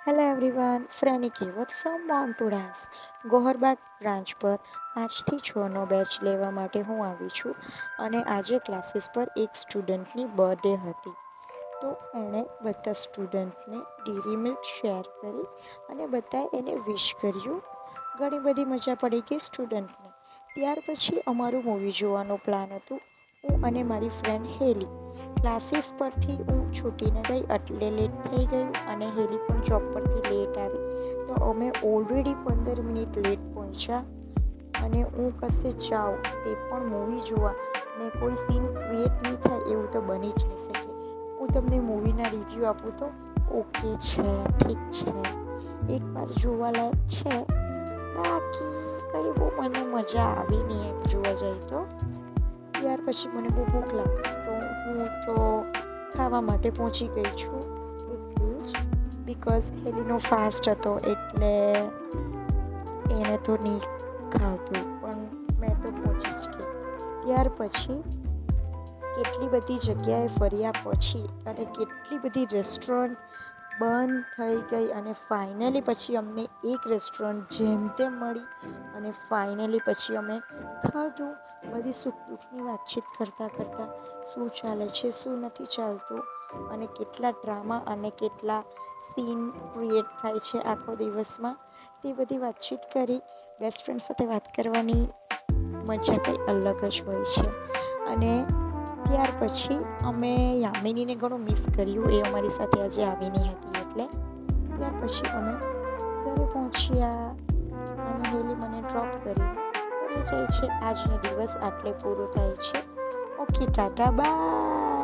Hello everyone, ફ્રેની કહેવત from Mont to dance Goharbagh branch પર 5 થી 6નો બેચ લેવા માટે હું આવી છું. અને આજે ક્લાસીસ પર એક સ્ટુડન્ટની બર્થડે હતી, તો એણે બધા સ્ટુડન્ટને ડેરી મિલ્ક શેર કરી અને બધાએ એને વિશ કર્યું. ઘણી બધી મજા પડી ગઈ સ્ટુડન્ટને. ત્યાર પછી અમારું મૂવી જોવાનું પ્લાન હતું. હું અને મારી ફ્રેન્ડ હેલી ક્લાસીસ પરથી હું છૂટીને ગઈ એટલે લેટ થઈ ગયું અને હેલી પણ જોબ પરથી લેટ આવી, તો અમે ઓલરેડી 15 મિનિટ લેટ પહોંચ્યા. અને હું કશે જાઉં તે પણ મૂવી જોવા ને કોઈ સીન ક્રિએટ નહીં થાય એવું તો બની જ નહીં શકે. હું તમને મૂવીના રિવ્યૂ આપું તો ઓકે છે, ઠીક છે, એકવાર જોવાલાયક છે, બાકી કંઈ બહુ મને મજા આવી નહીં એમ જોવા જાય તો. ત્યાર પછી મને બહુ ભૂખ લાગી, તો હું તો ખાવા માટે પહોંચી ગઈ છું એટલી જ. બિકોઝ હેલીનો ફાસ્ટ હતો એટલે એણે તો નહીં ખાધું, પણ મેં તો પહોંચી જ ગઈ. ત્યાર પછી કેટલી બધી જગ્યાએ ફર્યા પછી અને કેટલી બધી રેસ્ટોરન્ટ બંધ થઈ ગઈ અને ફાઇનલી પછી અમને એક રેસ્ટોરન્ટ જેમ તેમ મળી અને ફાઇનલી પછી અમે ખાધું. બધી સુખ દુઃખની વાતચીત કરતાં કરતાં શું ચાલે છે, શું નથી ચાલતું અને કેટલા ડ્રામા અને કેટલા સીન ક્રિએટ થાય છે આખો દિવસમાં, તે બધી વાતચીત કરી. બેસ્ટ ફ્રેન્ડ સાથે વાત કરવાની મજા કંઈ અલગ જ હોય છે. અને ત્યાર પછી અમે યામિનીને ઘણું મિસ કર્યું, એ અમારી સાથે આજે આવી નહીં હતી એટલે. ત્યાર પછી અમે ઘરે પહોંચ્યા અને હેલી મને ડ્રોપ કરીને ઘરે જાય છે. આજનો દિવસ આટલે પૂરો થાય છે. Okay, tata, by.